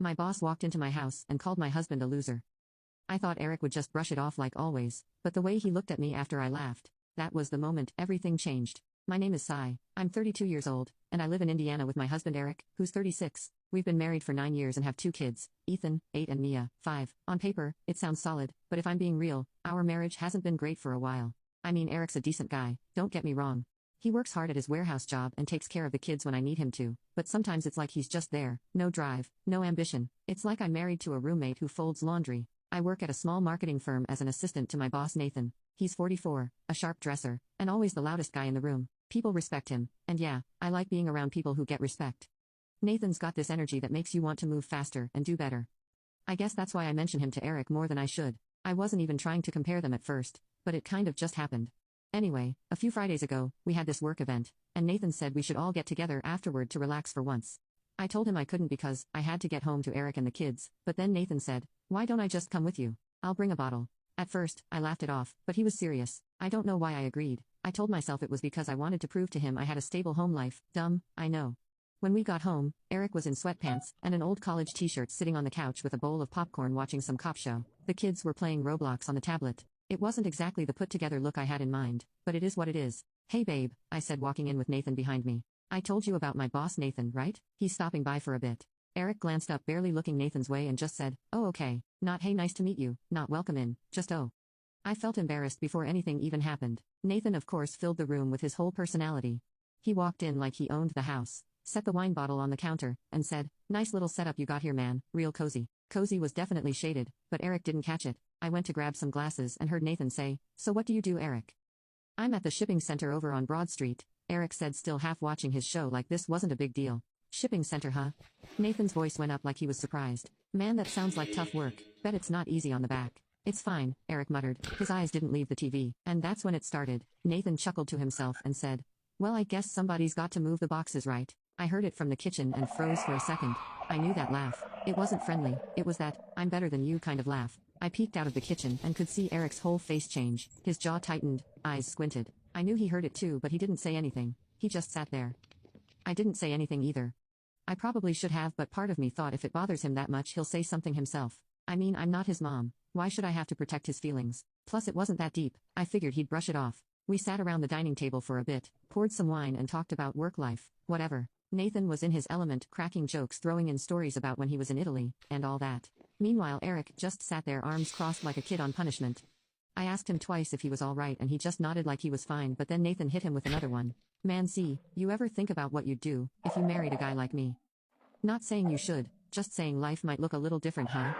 My boss walked into my house and called my husband a loser. I thought Eric would just brush it off like always, but the way he looked at me after I laughed, that was the moment everything changed. My name is Sai, I'm 32 years old, and I live in Indiana with my husband Eric, who's 36. We've been married for 9 years and have 2 kids, Ethan, 8 and Mia, 5. On paper, it sounds solid, but if I'm being real, our marriage hasn't been great for a while. I mean, Eric's a decent guy, don't get me wrong. He works hard at his warehouse job and takes care of the kids when I need him to, but sometimes it's like he's just there, no drive, no ambition. It's like I'm married to a roommate who folds laundry. I work at a small marketing firm as an assistant to my boss Nathan. He's 44, a sharp dresser, and always the loudest guy in the room. People respect him, and yeah, I like being around people who get respect. Nathan's got this energy that makes you want to move faster and do better. I guess that's why I mention him to Eric more than I should. I wasn't even trying to compare them at first, but it kind of just happened. Anyway, a few Fridays ago, we had this work event, and Nathan said we should all get together afterward to relax for once. I told him I couldn't because I had to get home to Eric and the kids, but then Nathan said, "Why don't I just come with you? I'll bring a bottle." At first, I laughed it off, but he was serious. I don't know why I agreed. I told myself it was because I wanted to prove to him I had a stable home life. Dumb, I know. When we got home, Eric was in sweatpants and an old college t-shirt sitting on the couch with a bowl of popcorn watching some cop show. The kids were playing Roblox on the tablet. It wasn't exactly the put-together look I had in mind, but it is what it is. "Hey babe," I said walking in with Nathan behind me. "I told you about my boss Nathan, right? He's stopping by for a bit." Eric glanced up, barely looking Nathan's way, and just said, "Oh okay, not hey nice to meet you, not welcome in, just oh." I felt embarrassed before anything even happened. Nathan of course filled the room with his whole personality. He walked in like he owned the house, set the wine bottle on the counter, and said, "Nice little setup you got here man, real cozy." Cozy was definitely shaded, but Eric didn't catch it. I went to grab some glasses and heard Nathan say, "So what do you do, Eric?" "I'm at the shipping center over on Broad Street," Eric said, still half watching his show like this wasn't a big deal. "Shipping center, huh?" Nathan's voice went up like he was surprised. "Man, that sounds like tough work. Bet it's not easy on the back." "It's fine," Eric muttered. His eyes didn't leave the TV. And that's when it started. Nathan chuckled to himself and said, "Well, I guess somebody's got to move the boxes, right?" I heard it from the kitchen and froze for a second. I knew that laugh. It wasn't friendly, it was that, "I'm better than you" kind of laugh. I peeked out of the kitchen and could see Eric's whole face change. His jaw tightened, eyes squinted. I knew he heard it too, but he didn't say anything. He just sat there. I didn't say anything either. I probably should have, but part of me thought if it bothers him that much he'll say something himself. I mean, I'm not his mom. Why should I have to protect his feelings? Plus it wasn't that deep. I figured he'd brush it off. We sat around the dining table for a bit, poured some wine and talked about work life, whatever. Nathan was in his element, cracking jokes, throwing in stories about when he was in Italy, and all that. Meanwhile Eric just sat there, arms crossed like a kid on punishment. I asked him twice if he was alright and he just nodded like he was fine, but then Nathan hit him with another one. "Man, see, you ever think about what you'd do if you married a guy like me?" "Not saying you should, just saying life might look a little different, huh?"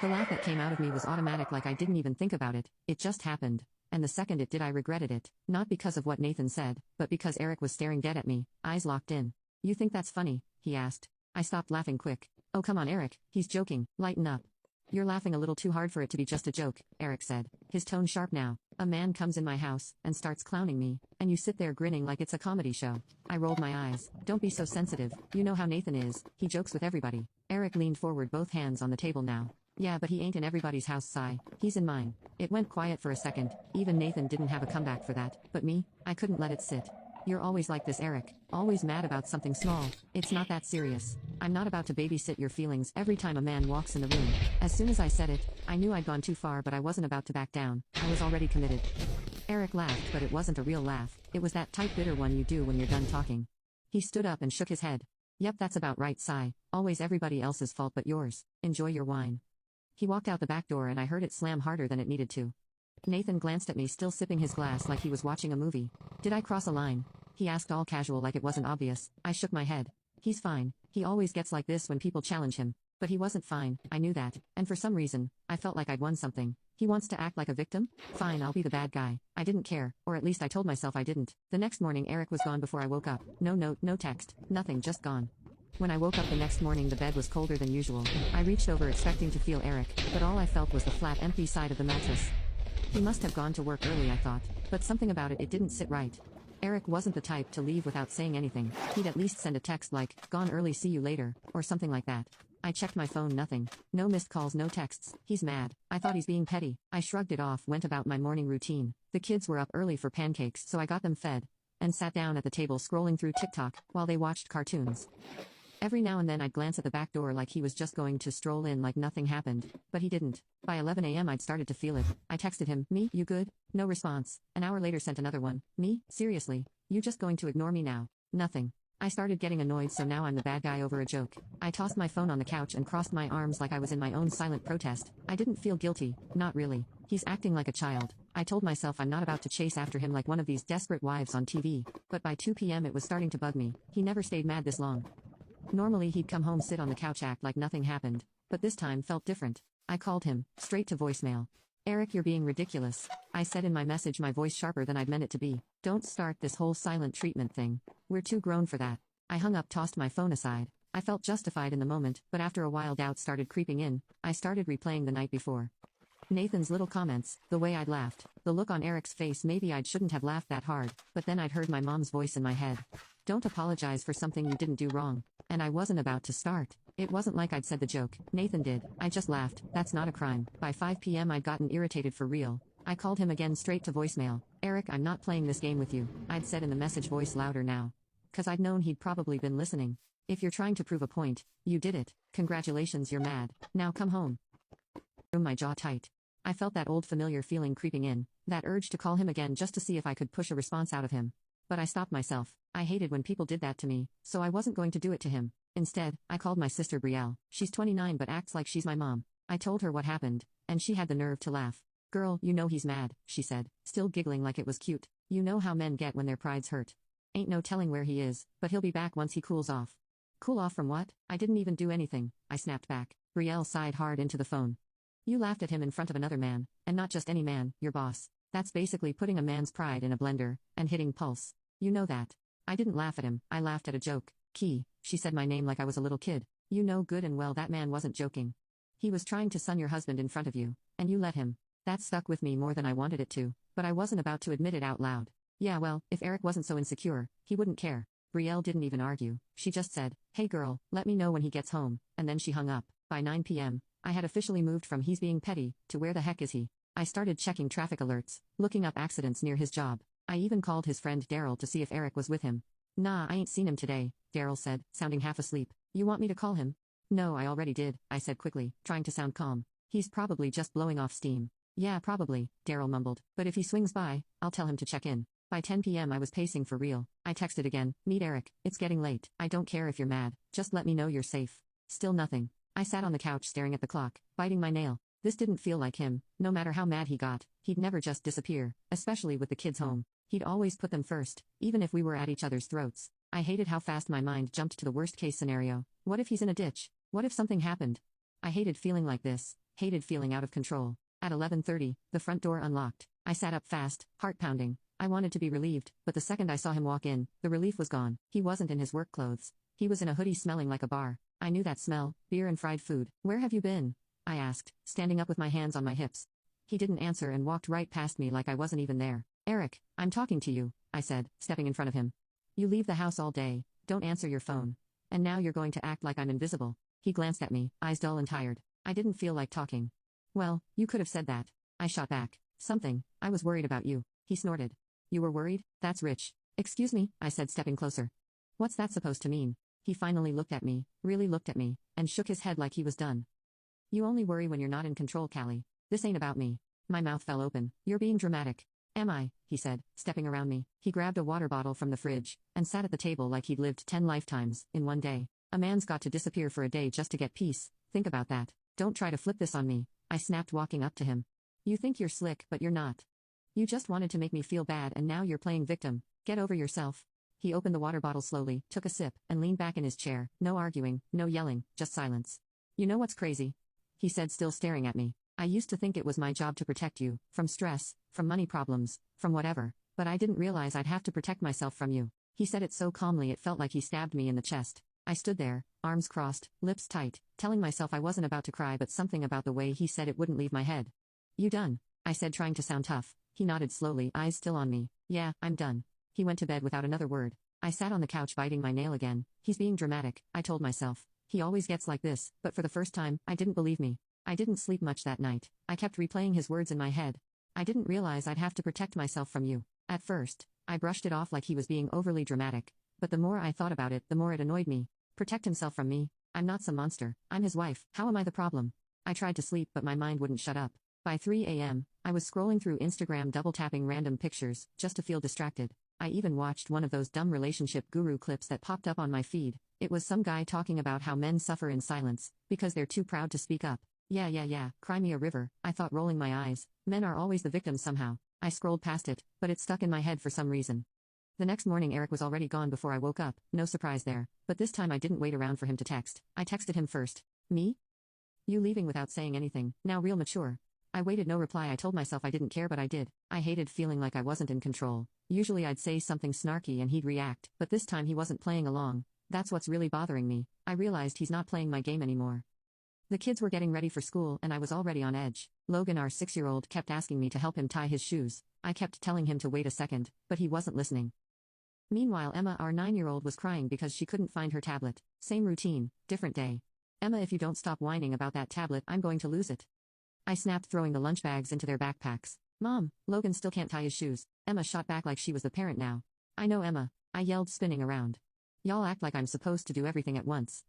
The laugh that came out of me was automatic, like I didn't even think about it. It just happened. And the second it did I regretted it, not because of what Nathan said, but because Eric was staring dead at me, eyes locked in. "You think that's funny?" he asked. I stopped laughing quick. "Oh come on Eric, he's joking, lighten up." "You're laughing a little too hard for it to be just a joke," Eric said, his tone sharp now. "A man comes in my house and starts clowning me, and you sit there grinning like it's a comedy show." I rolled my eyes. "Don't be so sensitive, you know how Nathan is, he jokes with everybody." Eric leaned forward, both hands on the table now. "Yeah, but he ain't in everybody's house, Sai. He's in mine." It went quiet for a second. Even Nathan didn't have a comeback for that, but me, I couldn't let it sit. "You're always like this, Eric. Always mad about something small. It's not that serious. I'm not about to babysit your feelings every time a man walks in the room." As soon as I said it, I knew I'd gone too far, but I wasn't about to back down. I was already committed. Eric laughed, but it wasn't a real laugh. It was that tight, bitter one you do when you're done talking. He stood up and shook his head. "Yep, that's about right, Sai. Always everybody else's fault but yours. Enjoy your wine." He walked out the back door and I heard it slam harder than it needed to. Nathan glanced at me, still sipping his glass like he was watching a movie. "Did I cross a line?" he asked, all casual like it wasn't obvious. I shook my head. "He's fine. He always gets like this when people challenge him." But he wasn't fine, I knew that, and for some reason, I felt like I'd won something. He wants to act like a victim? Fine, I'll be the bad guy. I didn't care, or at least I told myself I didn't. The next morning Eric was gone before I woke up. No note, no text, nothing, just gone. When I woke up the next morning the bed was colder than usual. I reached over expecting to feel Eric, but all I felt was the flat, empty side of the mattress. He must have gone to work early, I thought, but something about it didn't sit right. Eric wasn't the type to leave without saying anything. He'd at least send a text like, "Gone early, see you later," or something like that. I checked my phone, nothing. No missed calls, no texts. He's mad. I thought he's being petty. I shrugged it off, went about my morning routine. The kids were up early for pancakes, so I got them fed, and sat down at the table scrolling through TikTok while they watched cartoons. Every now and then I'd glance at the back door like he was just going to stroll in like nothing happened, but he didn't. By 11 a.m. I'd started to feel it. I texted him, "Me, you good?" No response. An hour later sent another one, "Me, seriously? You just going to ignore me now?" Nothing. I started getting annoyed, so now I'm the bad guy over a joke. I tossed my phone on the couch and crossed my arms like I was in my own silent protest. I didn't feel guilty, not really. He's acting like a child. I told myself I'm not about to chase after him like one of these desperate wives on TV. But by 2 p.m. it was starting to bug me. He never stayed mad this long. Normally he'd come home, sit on the couch, act like nothing happened. But this time felt different. I called him, straight to voicemail. "Eric, you're being ridiculous," I said in my message, my voice sharper than I'd meant it to be. "Don't start this whole silent treatment thing. We're too grown for that." I hung up, tossed my phone aside. I felt justified in the moment, but after a while doubt started creeping in. I started replaying the night before. Nathan's little comments, the way I'd laughed, the look on Eric's face. Maybe I shouldn't have laughed that hard, but then I'd heard my mom's voice in my head. "Don't apologize for something you didn't do wrong." And I wasn't about to start. It wasn't like I'd said the joke, Nathan did. I just laughed. That's not a crime. By 5 p.m. I'd gotten irritated for real. I called him again, straight to voicemail. "Eric, I'm not playing this game with you," I'd said in the message, voice louder now. 'Cause I'd known he'd probably been listening. "If you're trying to prove a point, you did it. Congratulations, you're mad. Now come home." My jaw tight. I felt that old familiar feeling creeping in, that urge to call him again just to see if I could push a response out of him. But I stopped myself. I hated when people did that to me, so I wasn't going to do it to him. Instead, I called my sister Brielle. She's 29 but acts like she's my mom. I told her what happened, and she had the nerve to laugh. "Girl, you know he's mad," she said, still giggling like it was cute. "You know how men get when their pride's hurt. Ain't no telling where he is, but he'll be back once he cools off." "Cool off from what? I didn't even do anything," I snapped back. Brielle sighed hard into the phone. "You laughed at him in front of another man, and not just any man, your boss. That's basically putting a man's pride in a blender, and hitting pulse. You know that." "I didn't laugh at him, I laughed at a joke." "Key," she said my name like I was a little kid. "You know good and well that man wasn't joking. He was trying to son your husband in front of you, and you let him." That stuck with me more than I wanted it to, but I wasn't about to admit it out loud. Yeah, well, if Eric wasn't so insecure, he wouldn't care. Brielle didn't even argue. She just said, "Hey girl, let me know when he gets home," and then she hung up. By 9 p.m., I had officially moved from "he's being petty" to "where the heck is he?" I started checking traffic alerts, looking up accidents near his job. I even called his friend Daryl to see if Eric was with him. "Nah, I ain't seen him today," Daryl said, sounding half asleep. "You want me to call him?" "No, I already did," I said quickly, trying to sound calm. "He's probably just blowing off steam." "Yeah, probably," Daryl mumbled, "but if he swings by, I'll tell him to check in." By 10 p.m. I was pacing for real. I texted again, "Meet Eric, it's getting late. I don't care if you're mad, just let me know you're safe." Still nothing. I sat on the couch staring at the clock, biting my nail. This didn't feel like him. No matter how mad he got, he'd never just disappear, especially with the kids home. He'd always put them first, even if we were at each other's throats. I hated how fast my mind jumped to the worst-case scenario. What if he's in a ditch? What if something happened? I hated feeling like this, hated feeling out of control. At 11:30, the front door unlocked. I sat up fast, heart pounding. I wanted to be relieved, but the second I saw him walk in, the relief was gone. He wasn't in his work clothes. He was in a hoodie smelling like a bar. I knew that smell, beer and fried food. "Where have you been?" I asked, standing up with my hands on my hips. He didn't answer and walked right past me like I wasn't even there. "Eric, I'm talking to you," I said, stepping in front of him. "You leave the house all day, don't answer your phone. And now you're going to act like I'm invisible." He glanced at me, eyes dull and tired. I didn't feel like talking. "Well, you could have said that." I shot back. "Something, I was worried about you." He snorted. "You were worried? That's rich." "Excuse me," I said, stepping closer. "What's that supposed to mean?" He finally looked at me, really looked at me, and shook his head like he was done. "You only worry when you're not in control, Callie. This ain't about me." My mouth fell open. "You're being dramatic." "Am I?" he said, stepping around me. He grabbed a water bottle from the fridge, and sat at the table like he'd lived 10 lifetimes, in one day. A man's got to disappear for a day just to get peace. Think about that. Don't try to flip this on me. I snapped, walking up to him. "You think you're slick, but you're not. You just wanted to make me feel bad and now you're playing victim. Get over yourself." He opened the water bottle slowly, took a sip, and leaned back in his chair. No arguing, no yelling, just silence. "You know what's crazy?" he said, still staring at me. "I used to think it was my job to protect you, from stress, from money problems, from whatever, but I didn't realize I'd have to protect myself from you." He said it so calmly it felt like he stabbed me in the chest. I stood there, arms crossed, lips tight, telling myself I wasn't about to cry, but something about the way he said it wouldn't leave my head. "You done?" I said, trying to sound tough. He nodded slowly, eyes still on me. "Yeah, I'm done." He went to bed without another word. I sat on the couch biting my nail again. He's being dramatic, I told myself. He always gets like this, but for the first time, I didn't believe me. I didn't sleep much that night. I kept replaying his words in my head. "I didn't realize I'd have to protect myself from you." At first, I brushed it off like he was being overly dramatic, but the more I thought about it, the more it annoyed me. Protect himself from me. I'm not some monster. I'm his wife. How am I the problem? I tried to sleep, but my mind wouldn't shut up. By 3 a.m., I was scrolling through Instagram, double-tapping random pictures, just to feel distracted. I even watched one of those dumb relationship guru clips that popped up on my feed. It was some guy talking about how men suffer in silence, because they're too proud to speak up. Yeah, cry me a river, I thought, rolling my eyes. Men are always the victims somehow. I scrolled past it, but it stuck in my head for some reason. The next morning Eric was already gone before I woke up, no surprise there, but this time I didn't wait around for him to text. I texted him first. Me? You leaving without saying anything, now real mature. I waited no reply. I told myself I didn't care, but I did. I hated feeling like I wasn't in control. Usually I'd say something snarky and he'd react, but this time he wasn't playing along. That's what's really bothering me. I realized he's not playing my game anymore. The kids were getting ready for school and I was already on edge. Logan, our 6-year-old, kept asking me to help him tie his shoes. I kept telling him to wait a second, but he wasn't listening. Meanwhile, Emma, our 9-year-old, was crying because she couldn't find her tablet. Same routine, different day. Emma, if you don't stop whining about that tablet, I'm going to lose it. I snapped, throwing the lunch bags into their backpacks. Mom, Logan still can't tie his shoes. Emma shot back like she was the parent now. I know, Emma, I yelled, spinning around. Y'all act like I'm supposed to do everything at once.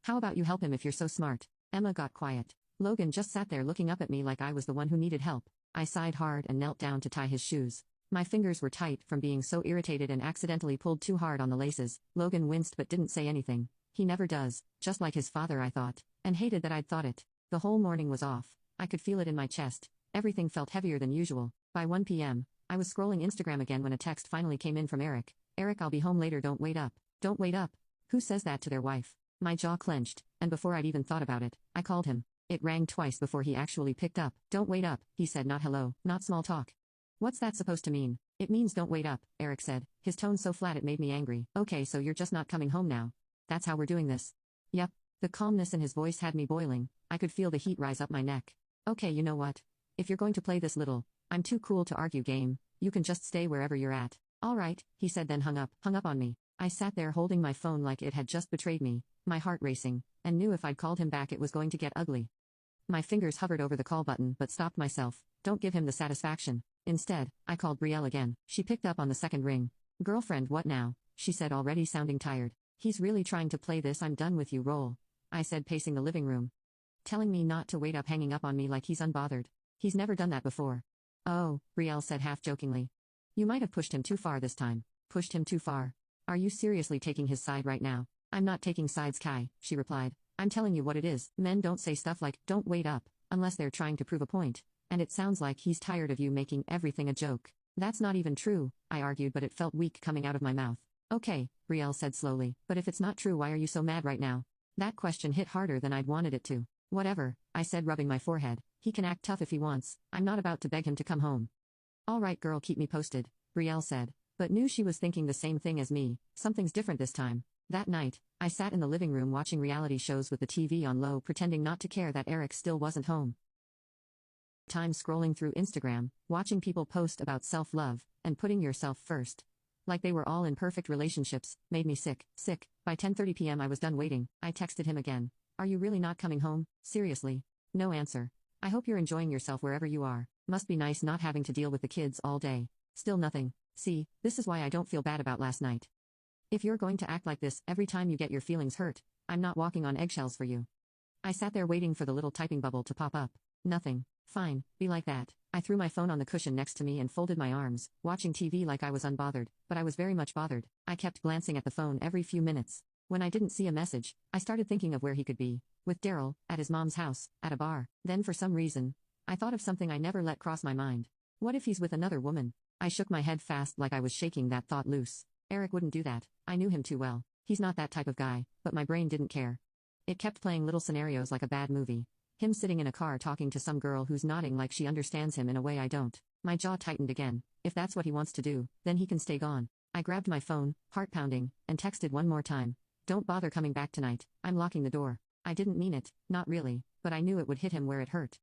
How about you help him if you're so smart? Emma got quiet. Logan just sat there looking up at me like I was the one who needed help. I sighed hard and knelt down to tie his shoes. My fingers were tight from being so irritated and accidentally pulled too hard on the laces. Logan winced but didn't say anything. He never does, just like his father, I thought, and hated that I'd thought it. The whole morning was off. I could feel it in my chest. Everything felt heavier than usual. By 1 p.m., I was scrolling Instagram again when a text finally came in from Eric. Eric, I'll be home later, don't wait up. Don't wait up. Who says that to their wife? My jaw clenched, and before I'd even thought about it, I called him. It rang twice before he actually picked up. Don't wait up, he said, not hello, not small talk. What's that supposed to mean? It means don't wait up, Eric said, his tone so flat it made me angry. Okay, so you're just not coming home now. That's how we're doing this. Yep. The calmness in his voice had me boiling. I could feel the heat rise up my neck. Okay, you know what? If you're going to play this little, I'm too cool to argue game, you can just stay wherever you're at. All right, he said, then hung up on me. I sat there holding my phone like it had just betrayed me, my heart racing, and knew if I'd called him back it was going to get ugly. My fingers hovered over the call button but stopped myself. Don't give him the satisfaction. Instead, I called Brielle again. She picked up on the second ring. Girlfriend, what now? She said, already sounding tired. He's really trying to play this I'm done with you role, I said, pacing the living room. Telling me not to wait up, hanging up on me like he's unbothered. He's never done that before. Oh, Brielle said half-jokingly. You might have pushed him too far this time. Pushed him too far. Are you seriously taking his side right now? I'm not taking sides, Kai, she replied. I'm telling you what it is. Men don't say stuff like, don't wait up, unless they're trying to prove a point. And it sounds like he's tired of you making everything a joke. That's not even true, I argued, but it felt weak coming out of my mouth. Okay, Brielle said slowly, but if it's not true, why are you so mad right now? That question hit harder than I'd wanted it to. Whatever, I said, rubbing my forehead. He can act tough if he wants. I'm not about to beg him to come home. All right, girl, keep me posted, Brielle said, but knew she was thinking the same thing as me. Something's different this time. That night, I sat in the living room watching reality shows with the TV on low, pretending not to care that Eric still wasn't home. Time scrolling through Instagram, watching people post about self-love and putting yourself first, like they were all in perfect relationships, made me sick. By 10:30 p.m. I was done waiting. I texted him again. Are you really not coming home? Seriously? No answer. I hope you're enjoying yourself wherever you are. Must be nice not having to deal with the kids all day. Still nothing. See, this is why I don't feel bad about last night. If you're going to act like this every time you get your feelings hurt, I'm not walking on eggshells for you. I sat there waiting for the little typing bubble to pop up. Nothing. Fine, be like that. I threw my phone on the cushion next to me and folded my arms, watching TV like I was unbothered, but I was very much bothered. I kept glancing at the phone every few minutes. When I didn't see a message, I started thinking of where he could be. With Daryl, at his mom's house, at a bar. Then for some reason, I thought of something I never let cross my mind. What if he's with another woman? I shook my head fast like I was shaking that thought loose. Eric wouldn't do that. I knew him too well. He's not that type of guy, but my brain didn't care. It kept playing little scenarios like a bad movie. Him sitting in a car talking to some girl who's nodding like she understands him in a way I don't. My jaw tightened again. If that's what he wants to do, then he can stay gone. I grabbed my phone, heart pounding, and texted one more time. Don't bother coming back tonight. I'm locking the door. I didn't mean it, not really, but I knew it would hit him where it hurt.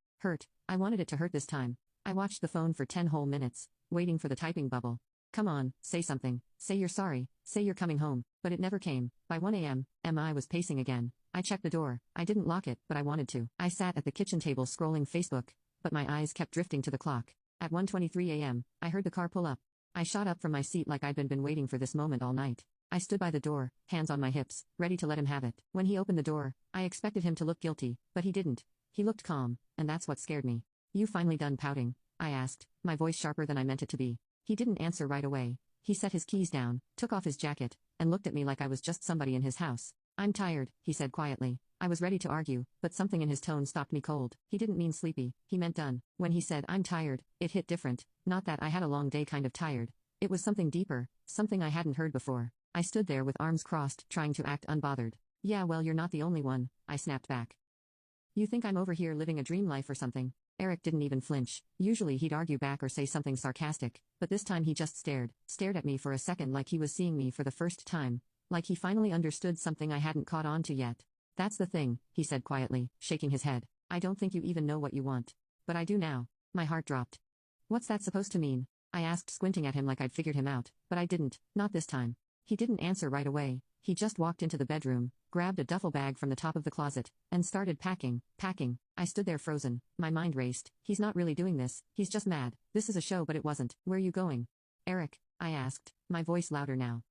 I wanted it to hurt this time. I watched the phone for 10 whole minutes, waiting for the typing bubble. Come on, say something. Say you're sorry. Say you're coming home. But it never came. By 1 a.m., I was pacing again. I checked the door. I didn't lock it, but I wanted to. I sat at the kitchen table scrolling Facebook, but my eyes kept drifting to the clock. At 1:23 a.m., I heard the car pull up. I shot up from my seat like I'd been waiting for this moment all night. I stood by the door, hands on my hips, ready to let him have it. When he opened the door, I expected him to look guilty, but he didn't. He looked calm, and that's what scared me. "You finally done pouting?" I asked, my voice sharper than I meant it to be. He didn't answer right away. He set his keys down, took off his jacket, and looked at me like I was just somebody in his house. "I'm tired," he said quietly. I was ready to argue, but something in his tone stopped me cold. He didn't mean sleepy, he meant done. When he said, "I'm tired," it hit different. Not that I had a long day kind of tired. It was something deeper, something I hadn't heard before. I stood there with arms crossed, trying to act unbothered. "Yeah, well, you're not the only one," I snapped back. "You think I'm over here living a dream life or something?" Eric didn't even flinch. Usually he'd argue back or say something sarcastic, but this time he just stared at me for a second like he was seeing me for the first time, like he finally understood something I hadn't caught on to yet. "That's the thing," he said quietly, shaking his head. "I don't think you even know what you want. But I do now." My heart dropped. "What's that supposed to mean?" I asked, squinting at him like I'd figured him out, but I didn't, not this time. He didn't answer right away. He just walked into the bedroom, grabbed a duffel bag from the top of the closet, and started packing. I stood there frozen. My mind raced. He's not really doing this, he's just mad. This is a show, but it wasn't. "Where you going?" "Eric," I asked, my voice louder now.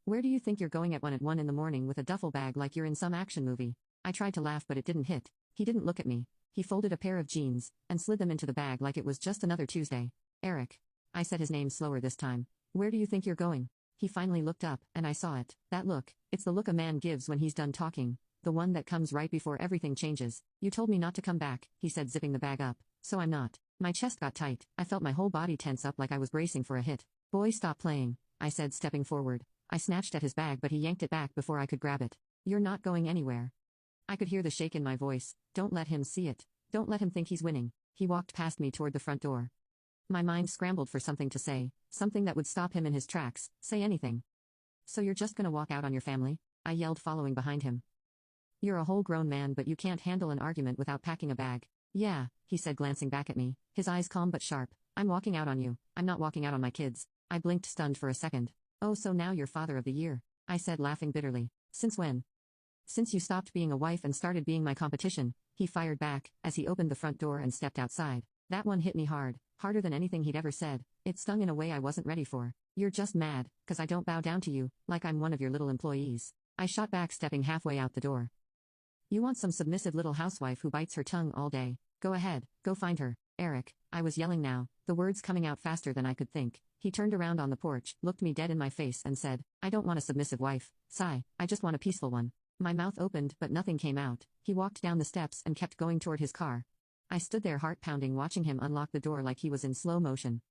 "Where do you think you're going at 1 in the morning with a duffel bag like you're in some action movie?" I tried to laugh, but it didn't hit. He didn't look at me. He folded a pair of jeans and slid them into the bag like it was just another Tuesday. "Eric." I said his name slower this time. "Where do you think you're going?" He finally looked up, and I saw it. That look. It's the look a man gives when he's done talking. The one that comes right before everything changes. "You told me not to come back," he said, zipping the bag up. "So I'm not." My chest got tight. I felt my whole body tense up like I was bracing for a hit. "Boy, stop playing," I said, stepping forward. I snatched at his bag, but he yanked it back before I could grab it. "You're not going anywhere." I could hear the shake in my voice. "Don't let him see it. Don't let him think he's winning." He walked past me toward the front door. My mind scrambled for something to say, something that would stop him in his tracks. Say anything. "So you're just gonna walk out on your family?" I yelled, following behind him. "You're a whole grown man, but you can't handle an argument without packing a bag." "Yeah," he said, glancing back at me, his eyes calm but sharp. "I'm walking out on you. I'm not walking out on my kids." I blinked, stunned for a second. "Oh, so now you're father of the year," I said, laughing bitterly. "Since when?" "Since you stopped being a wife and started being my competition," he fired back, as he opened the front door and stepped outside. That one hit me hard, harder than anything he'd ever said. It stung in a way I wasn't ready for. "You're just mad, 'cause I don't bow down to you, like I'm one of your little employees." I shot back, stepping halfway out the door. "You want some submissive little housewife who bites her tongue all day? Go ahead, go find her, Eric." I was yelling now, the words coming out faster than I could think. He turned around on the porch, looked me dead in my face and said, "I don't want a submissive wife, Sai, I just want a peaceful one." My mouth opened, but nothing came out. He walked down the steps and kept going toward his car. I stood there, heart pounding, watching him unlock the door like he was in slow motion.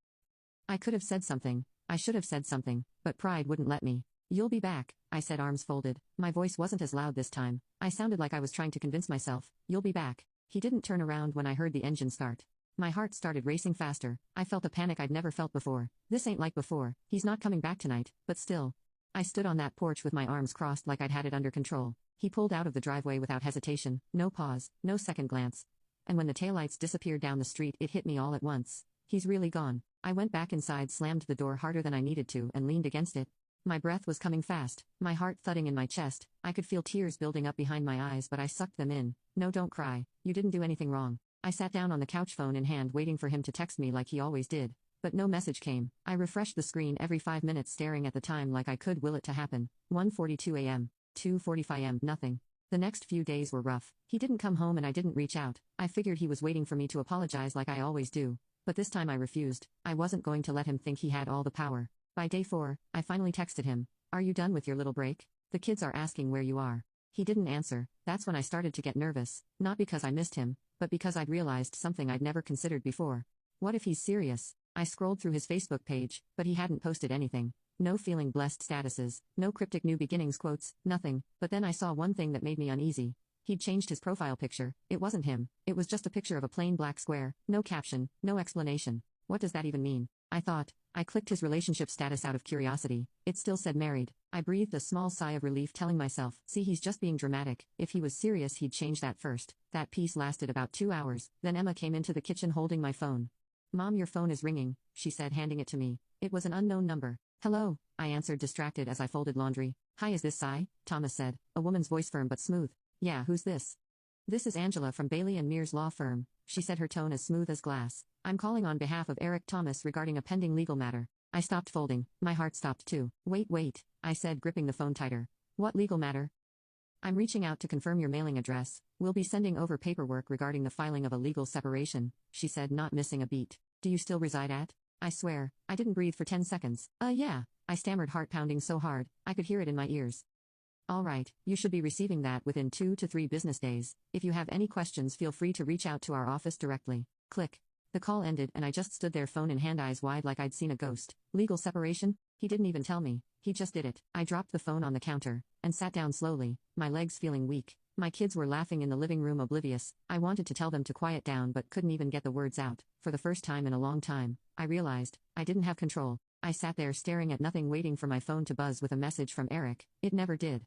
I could have said something. I should have said something, but pride wouldn't let me. "You'll be back," I said, arms folded. My voice wasn't as loud this time. I sounded like I was trying to convince myself. "You'll be back." He didn't turn around when I heard the engine start. My heart started racing faster. I felt a panic I'd never felt before. This ain't like before. He's not coming back tonight, but still. I stood on that porch with my arms crossed like I'd had it under control. He pulled out of the driveway without hesitation, no pause, no second glance. And when the taillights disappeared down the street, it hit me all at once. He's really gone. I went back inside, slammed the door harder than I needed to, and leaned against it. My breath was coming fast, my heart thudding in my chest. I could feel tears building up behind my eyes, but I sucked them in. "No, don't cry. You didn't do anything wrong." I sat down on the couch, phone in hand, waiting for him to text me like he always did. But no message came. I refreshed the screen every 5 minutes, staring at the time like I could will it to happen. 1:42 a.m. 2:45 a.m. Nothing. The next few days were rough. He didn't come home and I didn't reach out. I figured he was waiting for me to apologize like I always do. But this time I refused. I wasn't going to let him think he had all the power. By day 4, I finally texted him. "Are you done with your little break? The kids are asking where you are." He didn't answer. That's when I started to get nervous, not because I missed him, but because I'd realized something I'd never considered before. What if he's serious? I scrolled through his Facebook page, but he hadn't posted anything. No feeling blessed statuses, no cryptic new beginnings quotes, nothing. But then I saw one thing that made me uneasy. He'd changed his profile picture. It wasn't him. It was just a picture of a plain black square, no caption, no explanation. What does that even mean? I thought. I clicked his relationship status out of curiosity. It still said married. I breathed a small sigh of relief, telling myself, see, he's just being dramatic. If he was serious, he'd change that first. That piece lasted about 2 hours. Then Emma came into the kitchen holding my phone. "Mom, your phone is ringing," she said, handing it to me. It was an unknown number. "Hello," I answered, distracted as I folded laundry. "Hi, is this Sai?" Thomas said, a woman's voice firm but smooth. "Yeah, who's this?" "This is Angela from Bailey and Mears Law Firm," she said, her tone as smooth as glass. "I'm calling on behalf of Eric Thomas regarding a pending legal matter." I stopped folding. My heart stopped too. Wait, I said, gripping the phone tighter. What legal matter? I'm reaching out to confirm your mailing address. We'll be sending over paperwork regarding the filing of a legal separation, she said, not missing a beat. Do you still reside at? I swear, I didn't breathe for 10 seconds. Yeah, I stammered, heart pounding so hard, I could hear it in my ears. All right, you should be receiving that within 2 to 3 business days. If you have any questions, feel free to reach out to our office directly. Click. The call ended and I just stood there, phone in hand, eyes wide like I'd seen a ghost. Legal separation? He didn't even tell me. He just did it. I dropped the phone on the counter and sat down slowly, my legs feeling weak. My kids were laughing in the living room, oblivious. I wanted to tell them to quiet down but couldn't even get the words out. For the first time in a long time, I realized I didn't have control. I sat there staring at nothing, waiting for my phone to buzz with a message from Eric. It never did.